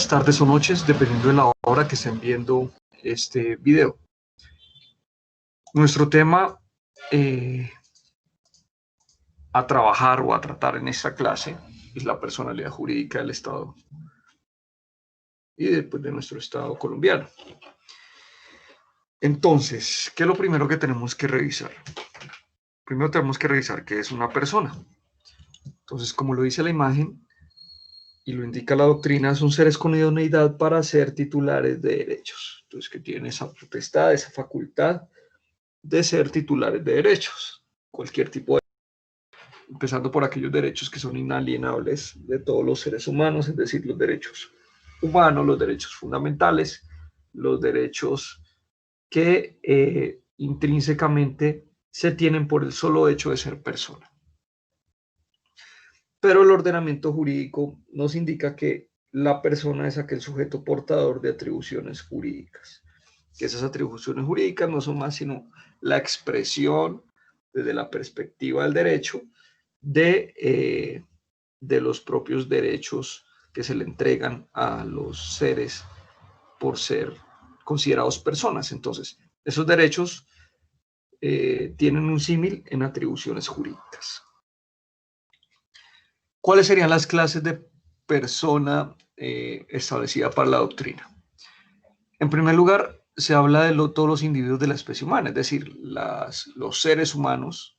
días, tardes o noches, dependiendo de la hora que estén viendo este video. Nuestro tema a trabajar o a tratar en esta clase es la personalidad jurídica del Estado y después de nuestro Estado colombiano. Entonces, ¿qué es lo primero que tenemos que revisar? Primero tenemos que revisar qué es una persona. Entonces, como lo dice la imagen y lo indica la doctrina, son seres con idoneidad para ser titulares de derechos. Entonces, que tienen esa potestad, esa facultad de ser titulares de derechos, cualquier tipo de, empezando por aquellos derechos que son inalienables de todos los seres humanos, es decir, los derechos humanos, los derechos fundamentales, los derechos que intrínsecamente se tienen por el solo hecho de ser persona. Pero el ordenamiento jurídico nos indica que la persona es aquel sujeto portador de atribuciones jurídicas, que esas atribuciones jurídicas no son más sino la expresión desde la perspectiva del derecho de los propios derechos que se le entregan a los seres por ser considerados personas. Entonces, esos derechos tienen un símil en atribuciones jurídicas. ¿Cuáles serían las clases de persona establecida para la doctrina? En primer lugar, se habla de todos los individuos de la especie humana, es decir, los seres humanos.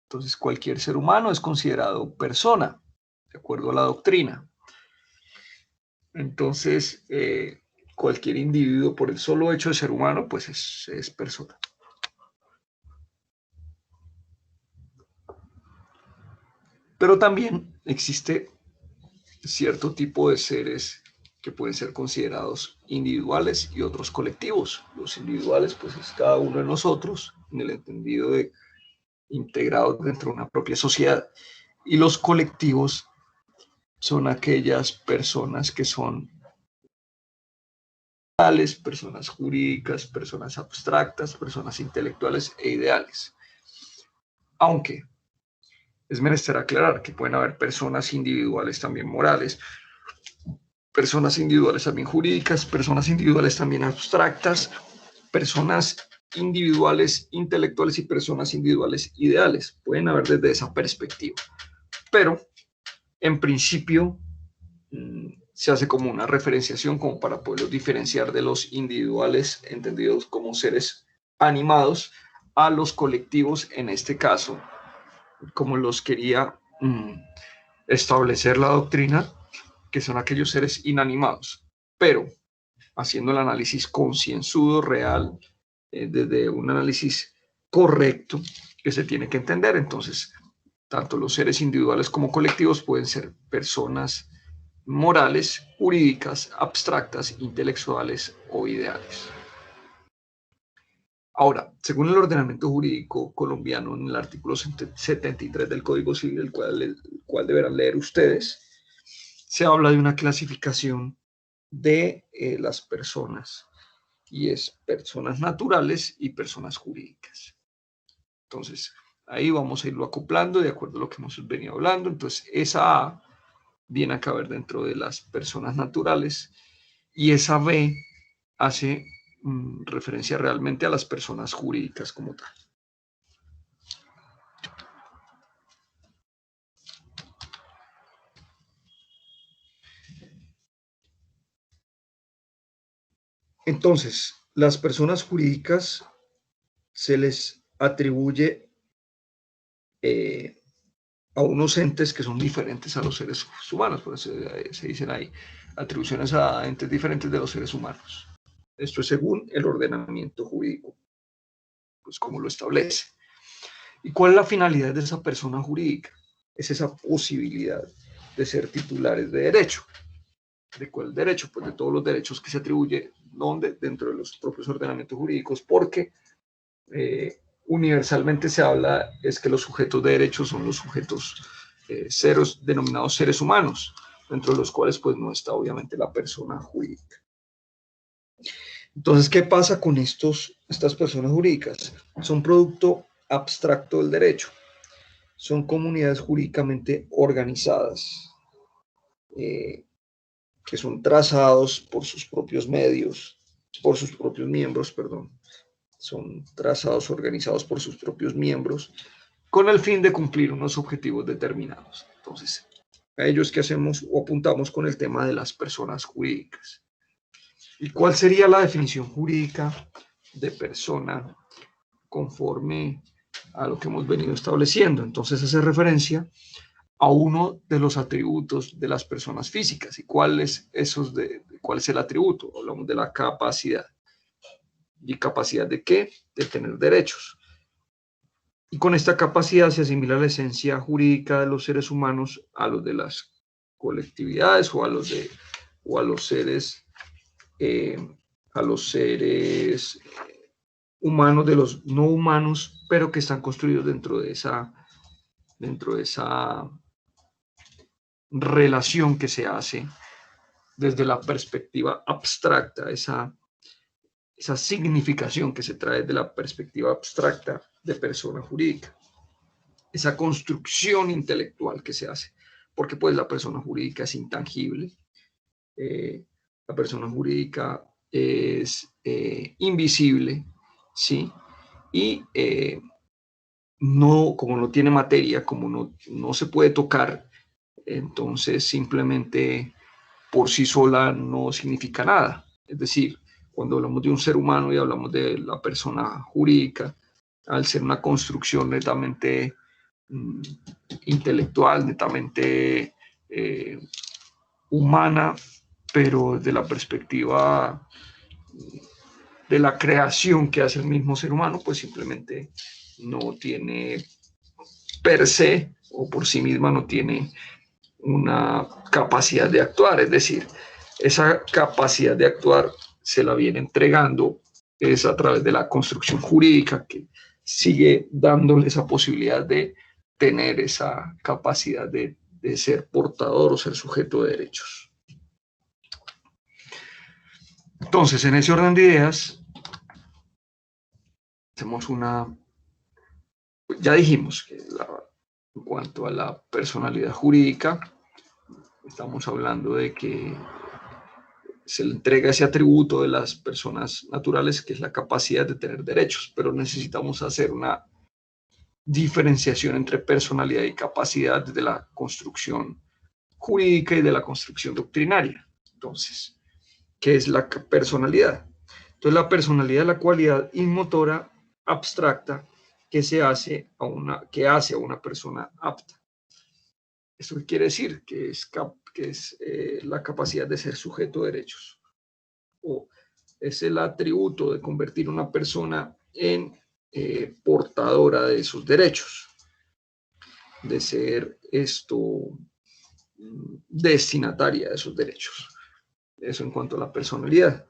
Entonces, cualquier ser humano es considerado persona, de acuerdo a la doctrina. Entonces, cualquier individuo, por el solo hecho de ser humano, pues es persona. Pero también existe cierto tipo de seres que pueden ser considerados individuales y otros colectivos. Los individuales, pues es cada uno de nosotros, en el entendido de integrados dentro de una propia sociedad. Y los colectivos son aquellas personas que son personas jurídicas, personas abstractas, personas intelectuales e ideales. Aunque es menester aclarar que pueden haber personas individuales también morales, personas individuales también jurídicas, personas individuales también abstractas, personas individuales intelectuales y personas individuales ideales. Pueden haber desde esa perspectiva. Pero, en principio, se hace como una referenciación como para poderlos diferenciar de los individuales entendidos como seres animados a los colectivos, en este caso, como los quería establecer la doctrina, que son aquellos seres inanimados, pero haciendo el análisis concienzudo, real, desde un análisis correcto que se tiene que entender. Entonces, tanto los seres individuales como colectivos pueden ser personas morales, jurídicas, abstractas, intelectuales o ideales. Ahora, según el ordenamiento jurídico colombiano, en el artículo 73 del Código Civil, el cual deberán leer ustedes, se habla de una clasificación de las personas, y es personas naturales y personas jurídicas. Entonces, ahí vamos a irlo acoplando de acuerdo a lo que hemos venido hablando. Entonces, esa A viene a caber dentro de las personas naturales y esa B hace referencia realmente a las personas jurídicas como tal. Entonces, las personas jurídicas se les atribuye a unos entes que son diferentes a los seres humanos, por eso se dicen ahí, atribuciones a entes diferentes de los seres humanos. Esto es según el ordenamiento jurídico, pues como lo establece. ¿Y cuál es la finalidad de esa persona jurídica? Es esa posibilidad de ser titulares de derecho. ¿De cuál derecho? Pues de todos los derechos que se atribuye, ¿dónde? Dentro de los propios ordenamientos jurídicos, porque universalmente se habla es que los sujetos de derechos son los sujetos denominados seres humanos, dentro de los cuales pues no está obviamente la persona jurídica. Entonces, ¿qué pasa con estas personas jurídicas? Son producto abstracto del derecho, son comunidades jurídicamente organizadas, que son trazados por sus propios medios, por sus propios miembros, perdón, son trazados, organizados por sus propios miembros, con el fin de cumplir unos objetivos determinados. Entonces, a ellos que hacemos o apuntamos con el tema de las personas jurídicas. ¿Y cuál sería la definición jurídica de persona conforme a lo que hemos venido estableciendo? Entonces hace referencia a uno de los atributos de las personas físicas. ¿Y cuál es el atributo? Hablamos de la capacidad. ¿Y capacidad de qué? De tener derechos. Y con esta capacidad se asimila la esencia jurídica de los seres humanos a los de las colectividades o a los seres humanos, de los no humanos, pero que están construidos dentro de esa relación que se hace desde la perspectiva abstracta, esa significación que se trae de la perspectiva abstracta de persona jurídica, esa construcción intelectual que se hace, porque pues la persona jurídica es intangible, la persona jurídica es invisible, ¿sí? Y no, como no tiene materia, como no se puede tocar, entonces simplemente por sí sola no significa nada. Es decir, cuando hablamos de un ser humano y hablamos de la persona jurídica, al ser una construcción netamente intelectual, netamente humana, pero de la perspectiva de la creación que hace el mismo ser humano, pues simplemente no tiene per se o por sí misma no tiene una capacidad de actuar, es decir, esa capacidad de actuar se la viene entregando es a través de la construcción jurídica que sigue dándole esa posibilidad de tener esa capacidad de ser portador o ser sujeto de derechos. Entonces, en ese orden de ideas, hacemos ya dijimos que en cuanto a la personalidad jurídica, estamos hablando de que se le entrega ese atributo de las personas naturales, que es la capacidad de tener derechos, pero necesitamos hacer una diferenciación entre personalidad y capacidad de la construcción jurídica y de la construcción doctrinaria. Entonces, ¿qué es la personalidad? Entonces, la personalidad es la cualidad inmotora abstracta que hace a una persona apta. ¿Esto qué quiere decir? Que es la capacidad de ser sujeto de derechos. O es el atributo de convertir a una persona en portadora de sus derechos, de ser destinataria de esos derechos. Eso en cuanto a la personalidad.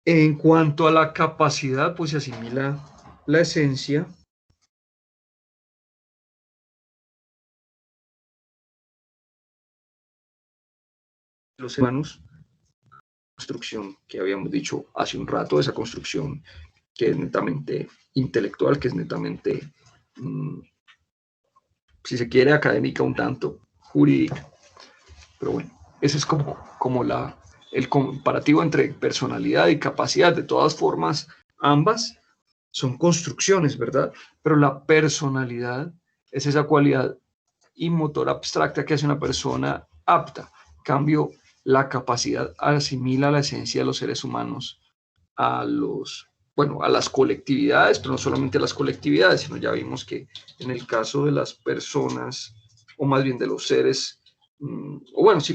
En cuanto a la capacidad, pues se asimila la esencia de los humanos, construcción que habíamos dicho hace un rato, esa construcción que es netamente intelectual, que es netamente, si se quiere, académica un tanto, jurídica. Pero bueno, ese es como el comparativo entre personalidad y capacidad. De todas formas, ambas son construcciones, ¿verdad? Pero la personalidad es esa cualidad inmotora abstracta que hace una persona apta. En cambio, la capacidad asimila la esencia de los seres humanos a las colectividades, pero no solamente a las colectividades, sino ya vimos que en el caso de las personas, o más bien de los seres,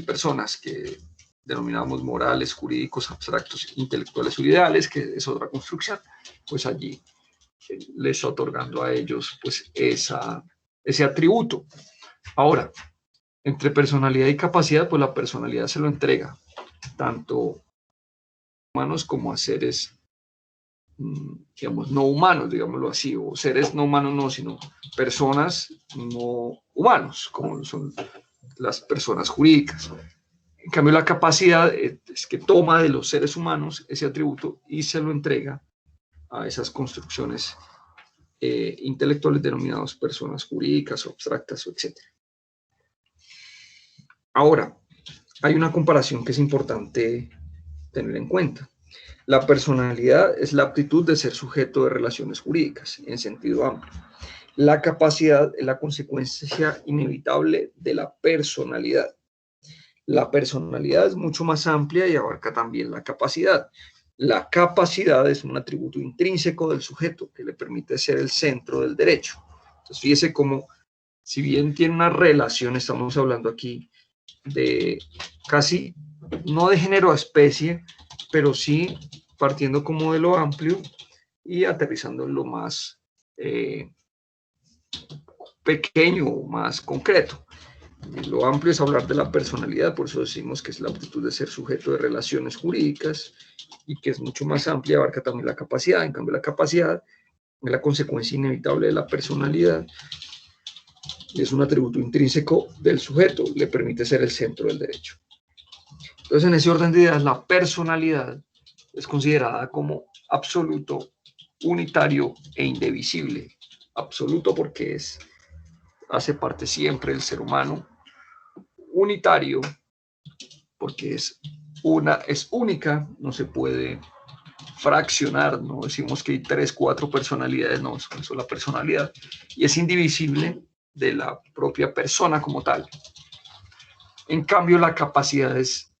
personas que denominamos morales, jurídicos, abstractos, intelectuales o ideales, que es otra construcción, pues allí les otorgando a ellos pues ese atributo. Ahora, entre personalidad y capacidad, pues la personalidad se lo entrega tanto a humanos como a seres, digamos, no humanos, digámoslo así, o seres no humanos no, sino personas no humanos, como son las personas jurídicas. En cambio, la capacidad es que toma de los seres humanos ese atributo y se lo entrega a esas construcciones intelectuales denominadas personas jurídicas o abstractas, etc. Ahora, hay una comparación que es importante tener en cuenta. La personalidad es la aptitud de ser sujeto de relaciones jurídicas, en sentido amplio. La capacidad es la consecuencia inevitable de la personalidad. La personalidad es mucho más amplia y abarca también la capacidad. La capacidad es un atributo intrínseco del sujeto que le permite ser el centro del derecho. Entonces, fíjese cómo, si bien tiene una relación, estamos hablando aquí de casi, no de género a especie, pero sí partiendo como de lo amplio y aterrizando en lo más pequeño, más concreto. Lo amplio es hablar de la personalidad, por eso decimos que es la aptitud de ser sujeto de relaciones jurídicas y que es mucho más amplia, abarca también la capacidad. En cambio, la capacidad es la consecuencia inevitable de la personalidad, es un atributo intrínseco del sujeto, le permite ser el centro del derecho. Entonces, en ese orden de ideas, la personalidad es considerada como absoluto, unitario e indivisible. Absoluto porque hace parte siempre del ser humano. Unitario porque es única, no se puede fraccionar, no decimos que hay 3, 4 personalidades, no, es una sola personalidad, y es indivisible de la propia persona como tal. En cambio, la capacidad es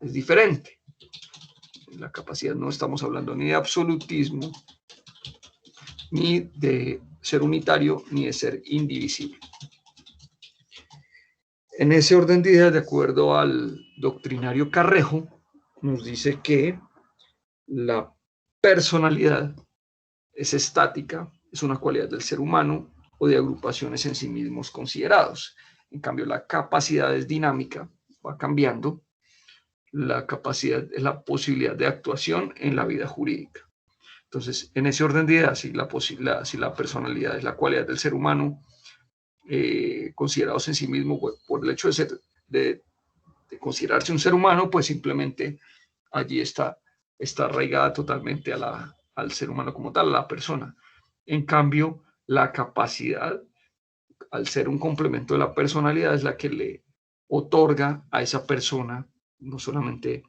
diferente. La capacidad no estamos hablando ni de absolutismo, ni de ser unitario, ni de ser indivisible. En ese orden de ideas, de acuerdo al doctrinario Carrejo, nos dice que la personalidad es estática, es una cualidad del ser humano o de agrupaciones en sí mismos considerados. En cambio, la capacidad es dinámica, va cambiando. La capacidad es la posibilidad de actuación en la vida jurídica. Entonces, en ese orden de ideas, si la personalidad es la cualidad del ser humano, considerados en sí mismo por el hecho de ser, de considerarse un ser humano, pues simplemente allí está arraigada totalmente al ser humano como tal, a la persona. En cambio, la capacidad, al ser un complemento de la personalidad, es la que le otorga a esa persona no solamente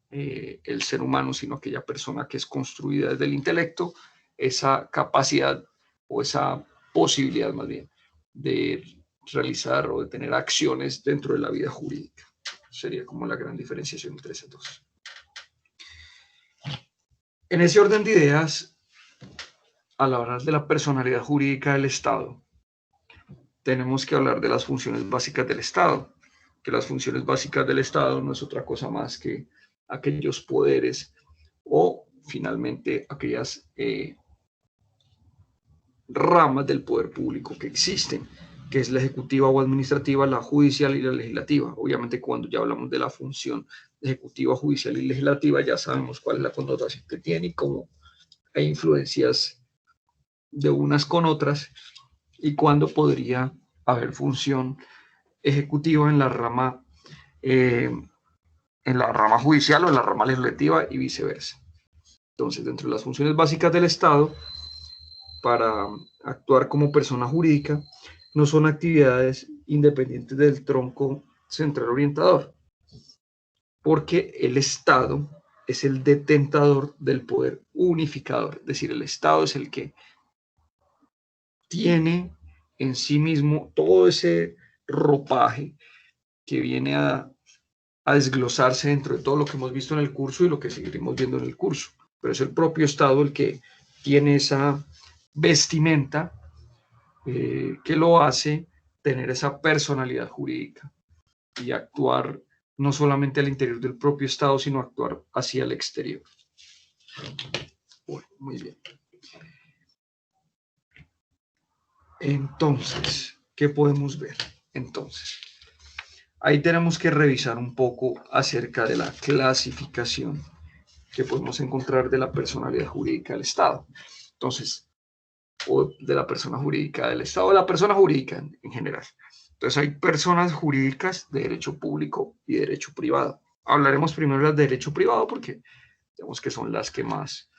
el ser humano, sino aquella persona que es construida desde el intelecto, esa capacidad o esa posibilidad más bien de realizar o de tener acciones dentro de la vida jurídica. Sería como la gran diferenciación entre esas dos. En ese orden de ideas, al hablar de la personalidad jurídica del Estado, tenemos que hablar de las funciones básicas del Estado, que las funciones básicas del Estado no es otra cosa más que aquellos poderes o finalmente aquellas ramas del poder público que existen, que es la ejecutiva o administrativa, la judicial y la legislativa. Obviamente cuando ya hablamos de la función ejecutiva, judicial y legislativa, ya sabemos cuál es la connotación que tiene y cómo hay influencias de unas con otras y cuándo podría haber función ejecutiva en la rama judicial o en la rama legislativa y viceversa. Entonces, dentro de las funciones básicas del Estado, para actuar como persona jurídica, no son actividades independientes del tronco central orientador, porque el Estado es el detentador del poder unificador, es decir, el Estado es el que tiene en sí mismo todo ese ropaje que viene a desglosarse dentro de todo lo que hemos visto en el curso y lo que seguiremos viendo en el curso. Pero es el propio Estado el que tiene esa vestimenta que lo hace tener esa personalidad jurídica y actuar no solamente al interior del propio Estado, sino actuar hacia el exterior. Bueno, muy bien. Entonces, ¿qué podemos ver? Entonces, ahí tenemos que revisar un poco acerca de la clasificación que podemos encontrar de la personalidad jurídica del Estado. Entonces, o de la persona jurídica del Estado, de la persona jurídica en general. Entonces, hay personas jurídicas de derecho público y de derecho privado. Hablaremos primero de las de derecho privado porque digamos que son las que más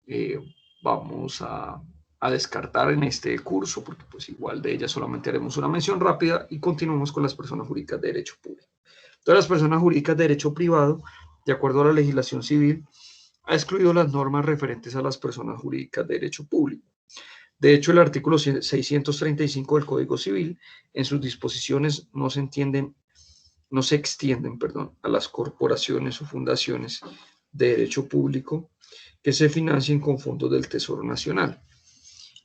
eh, vamos a descartar en este curso, porque pues igual de ellas solamente haremos una mención rápida y continuamos con las personas jurídicas de derecho público. Todas las personas jurídicas de derecho privado, de acuerdo a la legislación civil, ha excluido las normas referentes a las personas jurídicas de derecho público. De hecho, el artículo 635 del Código Civil, en sus disposiciones no se extienden, a las corporaciones o fundaciones de derecho público que se financien con fondos del Tesoro Nacional.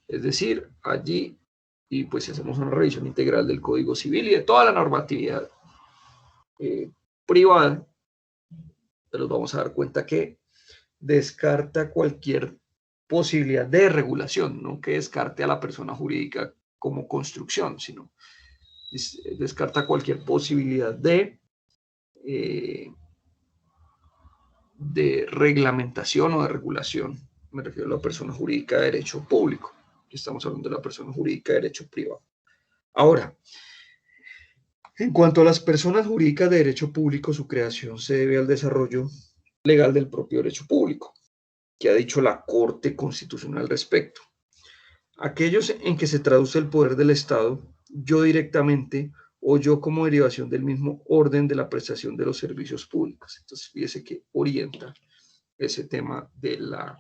Es decir, allí, y pues si hacemos una revisión integral del Código Civil y de toda la normatividad privada, nos vamos a dar cuenta que descarta cualquier posibilidad de regulación, no que descarte a la persona jurídica como construcción, sino descarta cualquier posibilidad de reglamentación o de regulación. Me refiero a la persona jurídica de derecho público. Estamos hablando de la persona jurídica de derecho privado. Ahora, en cuanto a las personas jurídicas de derecho público, su creación se debe al desarrollo legal del propio derecho público, que ha dicho la Corte Constitucional al respecto. Aquellos en que se traduce el poder del Estado, yo directamente o yo como derivación del mismo orden de la prestación de los servicios públicos. Entonces, fíjese que orienta ese tema de la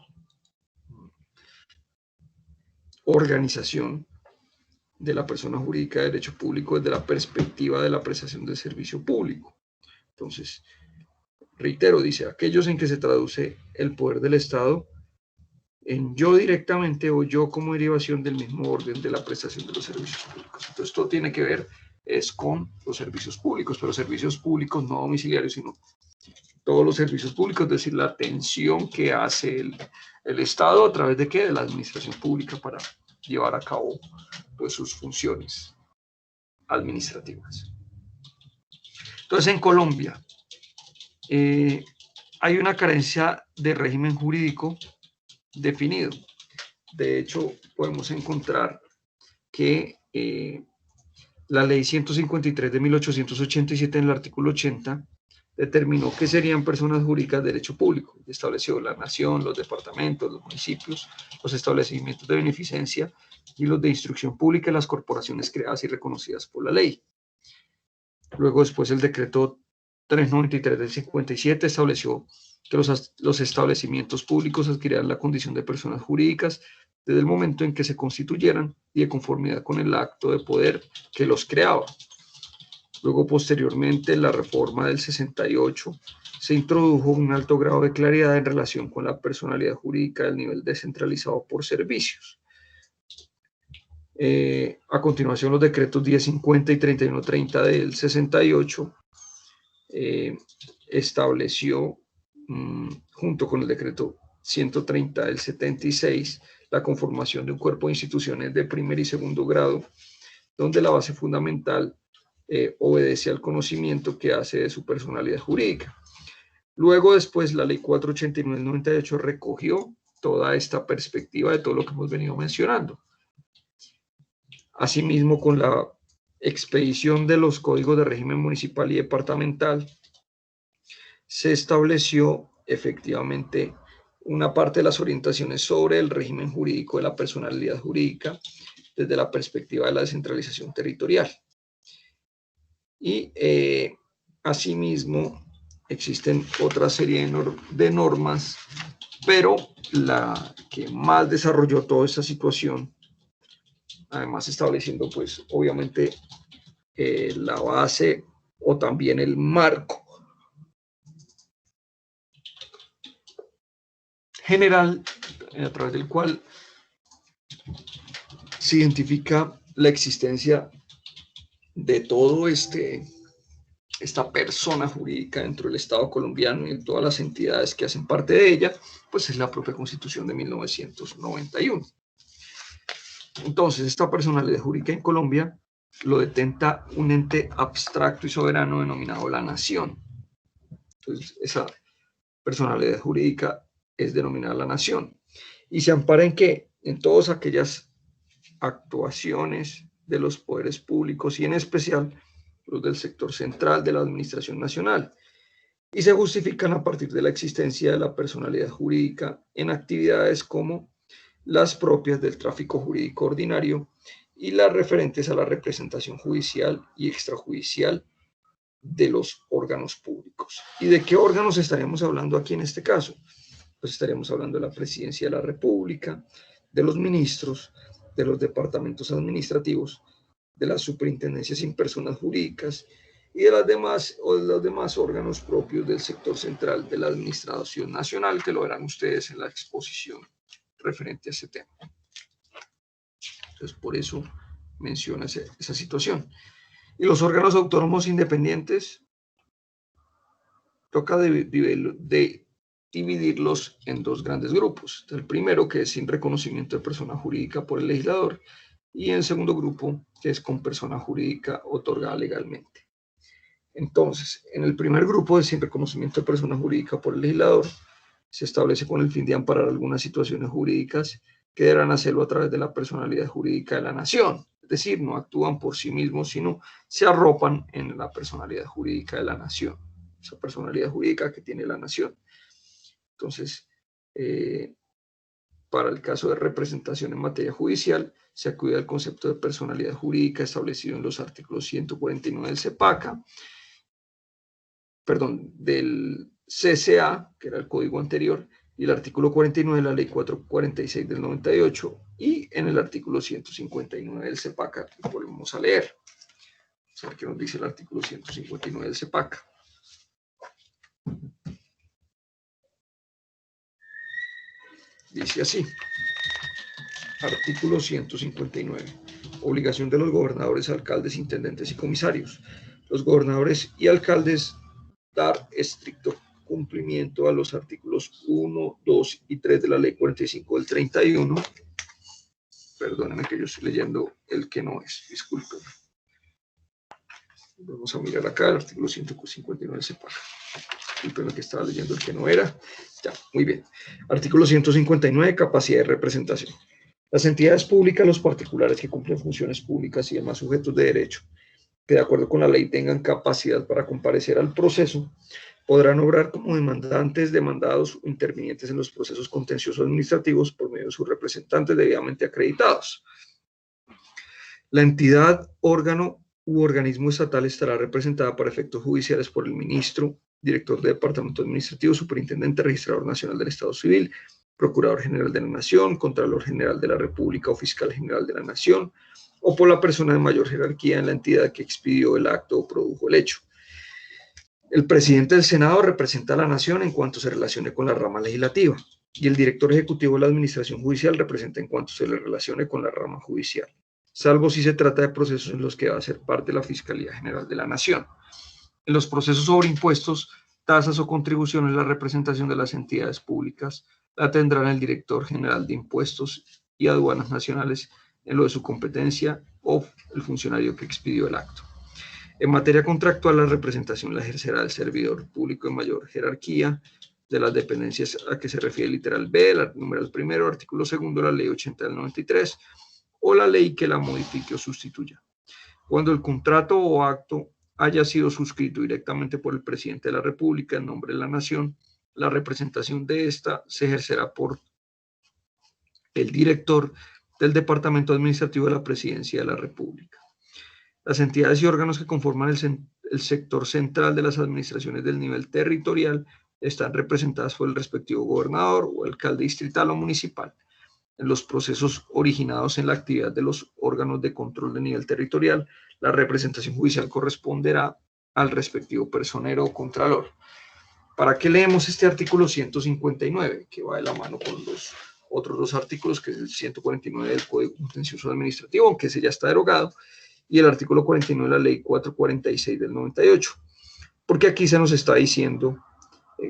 organización de la persona jurídica de derecho público desde la perspectiva de la prestación del servicio público. Entonces, reitero, dice, aquellos en que se traduce el poder del Estado en yo directamente o yo como derivación del mismo orden de la prestación de los servicios públicos. Entonces, esto tiene que ver es con los servicios públicos, pero servicios públicos no domiciliarios, sino todos los servicios públicos, es decir, la atención que hace el Estado a través de qué, de la administración pública para llevar a cabo pues, sus funciones administrativas. Entonces, en Colombia hay una carencia de régimen jurídico definido. De hecho, podemos encontrar que la ley 153 de 1887 en el artículo 80 determinó que serían personas jurídicas de derecho público. Estableció la nación, los departamentos, los municipios, los establecimientos de beneficencia y los de instrucción pública y las corporaciones creadas y reconocidas por la ley. Luego, después, el decreto 393 del 57 estableció que los establecimientos públicos adquirían la condición de personas jurídicas desde el momento en que se constituyeran y de conformidad con el acto de poder que los creaba. Luego, posteriormente, en la reforma del 68, se introdujo un alto grado de claridad en relación con la personalidad jurídica del nivel descentralizado por servicios. A continuación, los decretos 1050 y 3130 del 68 estableció, junto con el decreto 130 del 76, la conformación de un cuerpo de instituciones de primer y segundo grado, donde la base fundamental obedece al conocimiento que hace de su personalidad jurídica. Luego, después, la ley 489 del 98 recogió toda esta perspectiva de todo lo que hemos venido mencionando. Asimismo, con la expedición de los códigos de régimen municipal y departamental, se estableció efectivamente una parte de las orientaciones sobre el régimen jurídico de la personalidad jurídica desde la perspectiva de la descentralización territorial. Y asimismo existen otra serie de normas, pero la que más desarrolló toda esta situación, además estableciendo pues obviamente la base o también el marco general a través del cual se identifica la existencia de todo esta persona jurídica dentro del Estado colombiano y de todas las entidades que hacen parte de ella, pues es la propia Constitución de 1991. Entonces, esta personalidad jurídica en Colombia lo detenta un ente abstracto y soberano denominado la nación. Entonces, esa personalidad jurídica es denominada la nación. ¿Y se ampara en qué? En todas aquellas actuaciones de los poderes públicos y en especial los del sector central de la Administración Nacional, y se justifican a partir de la existencia de la personalidad jurídica en actividades como las propias del tráfico jurídico ordinario y las referentes a la representación judicial y extrajudicial de los órganos públicos. ¿Y de qué órganos estaríamos hablando aquí en este caso? Pues estaríamos hablando de la Presidencia de la República, de los ministros, de los departamentos administrativos, de las superintendencias sin personas jurídicas y de los demás órganos propios del sector central de la Administración Nacional, que lo verán ustedes en la exposición referente a ese tema. Entonces, por eso menciona esa situación. Y los órganos autónomos independientes, toca dividirlos en dos grandes grupos. El primero, que es sin reconocimiento de persona jurídica por el legislador, y el segundo grupo, que es con persona jurídica otorgada legalmente. Entonces, en el primer grupo de sin reconocimiento de persona jurídica por el legislador, se establece con el fin de amparar algunas situaciones jurídicas que deberán hacerlo a través de la personalidad jurídica de la nación. Es decir, no actúan por sí mismos, sino se arropan en la personalidad jurídica de la nación, esa personalidad jurídica que tiene la nación. Entonces, para el caso de representación en materia judicial, se acude al concepto de personalidad jurídica establecido en los artículos 149 del CEPACA, del CCA, que era el código anterior, y el artículo 49 de la ley 446 del 98, y en el artículo 159 del CEPACA, que volvemos a leer. Vamos a ver qué nos dice el artículo 159 del CEPACA. Dice así, artículo 159, obligación de los gobernadores, alcaldes, intendentes y comisarios. Los gobernadores y alcaldes dar estricto cumplimiento a los artículos 1, 2 y 3 de la ley 45 del 31. Perdónenme que yo estoy leyendo el que no es, disculpen. Vamos a mirar acá el artículo 159 del CEPAC. Disculpen que estaba leyendo el que no era. Ya, muy bien. Artículo 159, capacidad de representación. Las entidades públicas, los particulares que cumplen funciones públicas y demás sujetos de derecho, que de acuerdo con la ley tengan capacidad para comparecer al proceso, podrán obrar como demandantes, demandados o intervinientes en los procesos contenciosos administrativos por medio de sus representantes debidamente acreditados. La entidad, órgano u organismo estatal estará representada para efectos judiciales por el ministro, director de departamento administrativo, superintendente, registrador nacional del Estado Civil, procurador general de la Nación, contralor general de la República o fiscal general de la Nación, o por la persona de mayor jerarquía en la entidad que expidió el acto o produjo el hecho. El presidente del Senado representa a la Nación en cuanto se relacione con la rama legislativa, y el director ejecutivo de la Administración Judicial representa en cuanto se le relacione con la rama judicial, salvo si se trata de procesos en los que va a ser parte la Fiscalía General de la Nación. En los procesos sobre impuestos, tasas o contribuciones, la representación de las entidades públicas la tendrán el director general de Impuestos y Aduanas Nacionales en lo de su competencia o el funcionario que expidió el acto. En materia contractual, la representación la ejercerá el servidor público de mayor jerarquía de las dependencias a que se refiere el literal B, el numeral primero, artículo segundo, la ley 80 del 93, o la ley que la modifique o sustituya. Cuando el contrato o acto haya sido suscrito directamente por el presidente de la República en nombre de la Nación, la representación de esta se ejercerá por el director del Departamento Administrativo de la Presidencia de la República. Las entidades y órganos que conforman el sector central de las administraciones del nivel territorial están representadas por el respectivo gobernador o alcalde distrital o municipal. En los procesos originados en la actividad de los órganos de control de nivel territorial, la representación judicial corresponderá al respectivo personero o contralor. ¿Para qué leemos este artículo 159, que va de la mano con los otros dos artículos, que es el 149 del Código Contencioso Administrativo, aunque ese ya está derogado, y el artículo 49 de la ley 446 del 98? Porque aquí se nos está diciendo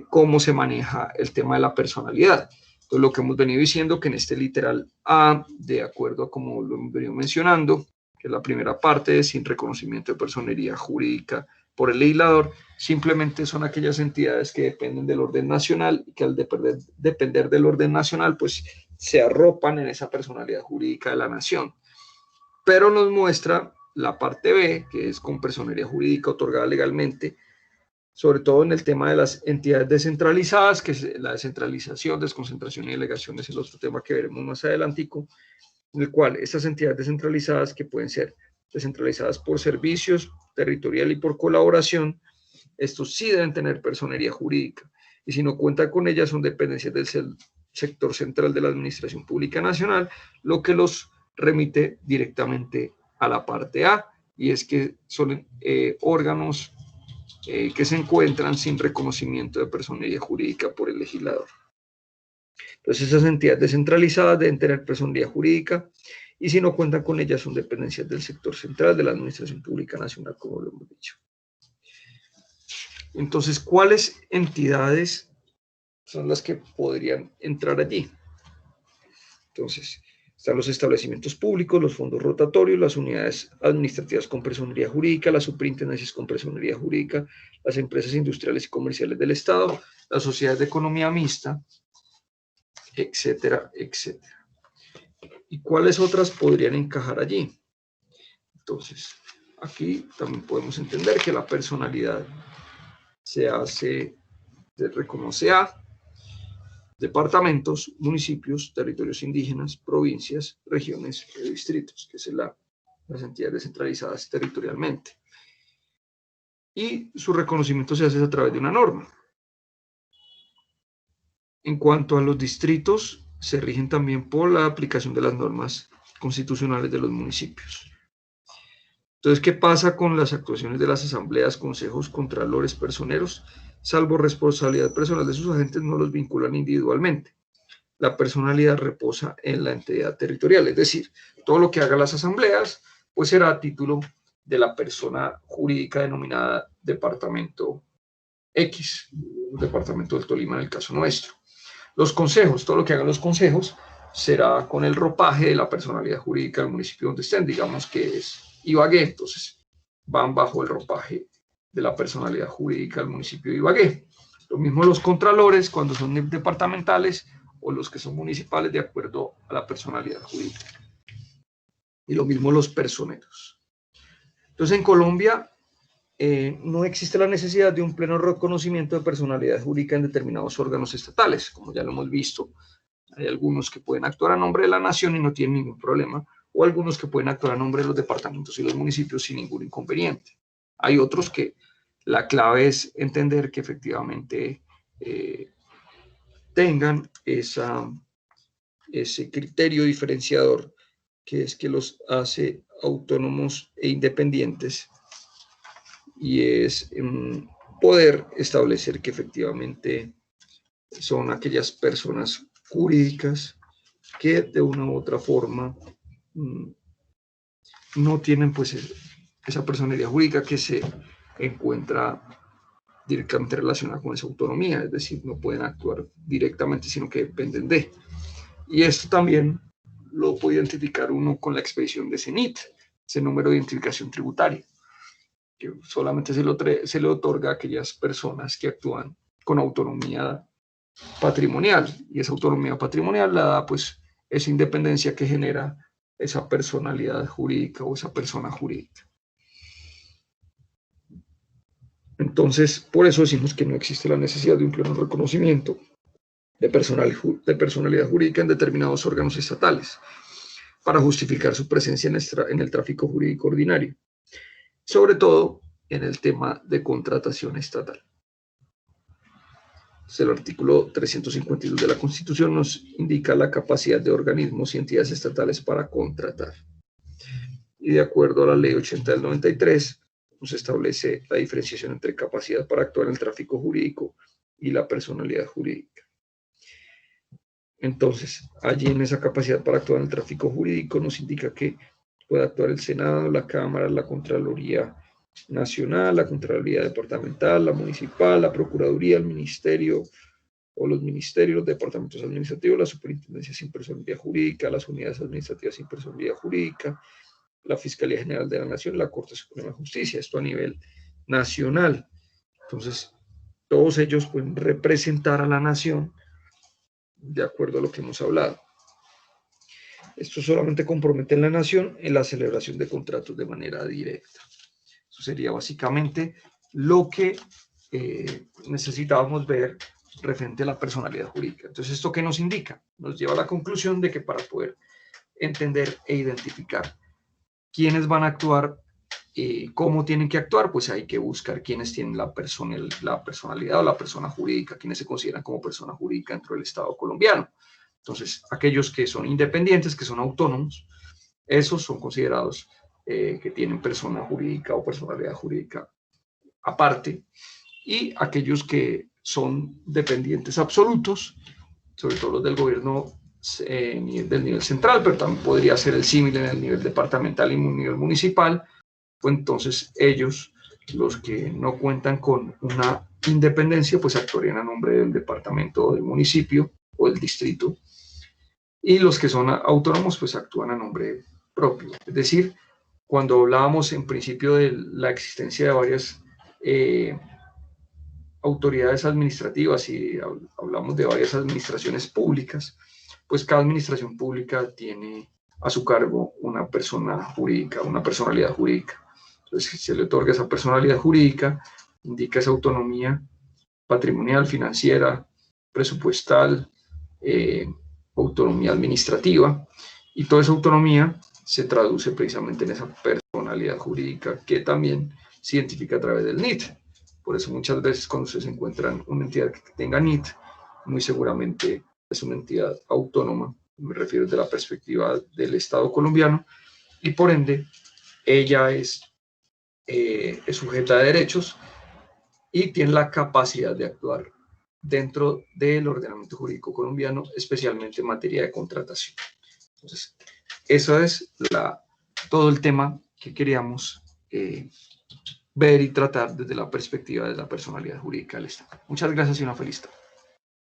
cómo se maneja el tema de la personalidad. Entonces, lo que hemos venido diciendo, que en este literal A, de acuerdo a como lo hemos venido mencionando, que es la primera parte de sin reconocimiento de personería jurídica por el legislador, simplemente son aquellas entidades que dependen del orden nacional y que al depender del orden nacional, pues se arropan en esa personalidad jurídica de la nación. Pero nos muestra la parte B, que es con personería jurídica otorgada legalmente, sobre todo en el tema de las entidades descentralizadas, que es la descentralización, desconcentración y delegación es el otro tema que veremos más adelantico, en el cual estas entidades descentralizadas, que pueden ser descentralizadas por servicios, territorial y por colaboración, estos sí deben tener personería jurídica. Y si no cuentan con ellas, son dependencias del sector central de la Administración Pública Nacional, lo que los remite directamente a la parte A, y es que son órganos que se encuentran sin reconocimiento de personería jurídica por el legislador. Entonces, esas entidades descentralizadas deben tener personería jurídica y si no cuentan con ellas son dependencias del sector central de la Administración Pública Nacional, como lo hemos dicho. Entonces, ¿cuáles entidades son las que podrían entrar allí? Entonces, están los establecimientos públicos, los fondos rotatorios, las unidades administrativas con personería jurídica, las superintendencias con personería jurídica, las empresas industriales y comerciales del Estado, las sociedades de economía mixta, etcétera, etcétera. ¿Y cuáles otras podrían encajar allí? Entonces, aquí también podemos entender que la personalidad se reconoce a departamentos, municipios, territorios indígenas, provincias, regiones y distritos, que son las entidades descentralizadas territorialmente. Y su reconocimiento se hace a través de una norma. En cuanto a los distritos, se rigen también por la aplicación de las normas constitucionales de los municipios. Entonces, ¿qué pasa con las actuaciones de las asambleas, consejos, contralores, personeros? Salvo responsabilidad personal de sus agentes, no los vinculan individualmente. La personalidad reposa en la entidad territorial, es decir, todo lo que hagan las asambleas, pues será a título de la persona jurídica denominada Departamento X, Departamento del Tolima en el caso nuestro. Los consejos, todo lo que hagan los consejos, será con el ropaje de la personalidad jurídica del municipio donde estén, digamos que es Ibagué, entonces van bajo el ropaje de la personalidad jurídica del municipio de Ibagué. Lo mismo los contralores cuando son departamentales o los que son municipales de acuerdo a la personalidad jurídica. Y lo mismo los personeros. Entonces en Colombia no existe la necesidad de un pleno reconocimiento de personalidad jurídica en determinados órganos estatales, como ya lo hemos visto. Hay algunos que pueden actuar a nombre de la nación y no tienen ningún problema, o algunos que pueden actuar a nombre de los departamentos y los municipios sin ningún inconveniente. Hay otros que la clave es entender que efectivamente tengan ese criterio diferenciador que es que los hace autónomos e independientes y es poder establecer que efectivamente son aquellas personas jurídicas que de una u otra forma no tienen pues esa personalidad jurídica que se encuentra directamente relacionada con esa autonomía, es decir, no pueden actuar directamente, sino que dependen de. Y esto también lo puede identificar uno con la expedición de CENIT, ese número de identificación tributaria, que solamente se le otorga a aquellas personas que actúan con autonomía patrimonial, y esa autonomía patrimonial la da pues esa independencia que genera esa personalidad jurídica o esa persona jurídica. Entonces, por eso decimos que no existe la necesidad de un pleno reconocimiento de personalidad jurídica en determinados órganos estatales para justificar su presencia en el tráfico jurídico ordinario, sobre todo en el tema de contratación estatal. El artículo 352 de la Constitución nos indica la capacidad de organismos y entidades estatales para contratar. Y de acuerdo a la Ley 80 del 93, nos establece la diferenciación entre capacidad para actuar en el tráfico jurídico y la personalidad jurídica. Entonces, allí en esa capacidad para actuar en el tráfico jurídico nos indica que puede actuar el Senado, la Cámara, la Contraloría Nacional, la Contraloría Departamental, la Municipal, la Procuraduría, el Ministerio o los ministerios, los departamentos administrativos, la Superintendencia sin personalidad jurídica, las unidades administrativas sin personalidad jurídica, la Fiscalía General de la Nación, la Corte Suprema de Justicia, esto a nivel nacional. Entonces, todos ellos pueden representar a la nación de acuerdo a lo que hemos hablado. Esto solamente compromete a la nación en la celebración de contratos de manera directa. Eso sería básicamente lo que necesitábamos ver referente a la personalidad jurídica. Entonces, ¿esto qué nos indica? Nos lleva a la conclusión de que para poder entender e identificar ¿quiénes van a actuar? ¿Cómo tienen que actuar? Pues hay que buscar quiénes tienen la personalidad o la persona jurídica, quienes se consideran como persona jurídica dentro del Estado colombiano. Entonces, aquellos que son independientes, que son autónomos, esos son considerados que tienen persona jurídica o personalidad jurídica aparte, y aquellos que son dependientes absolutos, sobre todo los del gobierno del nivel central, pero también podría ser el símil en el nivel departamental y nivel municipal, pues entonces ellos, los que no cuentan con una independencia, pues actuarían a nombre del departamento o del municipio o del distrito, y los que son autónomos, pues actúan a nombre propio. Es decir, cuando hablábamos en principio de la existencia de varias autoridades administrativas y hablamos de varias administraciones públicas, pues cada administración pública tiene a su cargo una persona jurídica, una personalidad jurídica. Entonces, se le otorga esa personalidad jurídica, indica esa autonomía patrimonial, financiera, presupuestal, autonomía administrativa, y toda esa autonomía se traduce precisamente en esa personalidad jurídica que también se identifica a través del NIT. Por eso muchas veces cuando ustedes encuentran una entidad que tenga NIT, muy seguramente es una entidad autónoma, me refiero desde la perspectiva del Estado colombiano, y por ende ella es sujeta de derechos y tiene la capacidad de actuar dentro del ordenamiento jurídico colombiano, especialmente en materia de contratación. Entonces, eso es todo el tema que queríamos ver y tratar desde la perspectiva de la personalidad jurídica del Estado. Muchas gracias y una feliz tarde.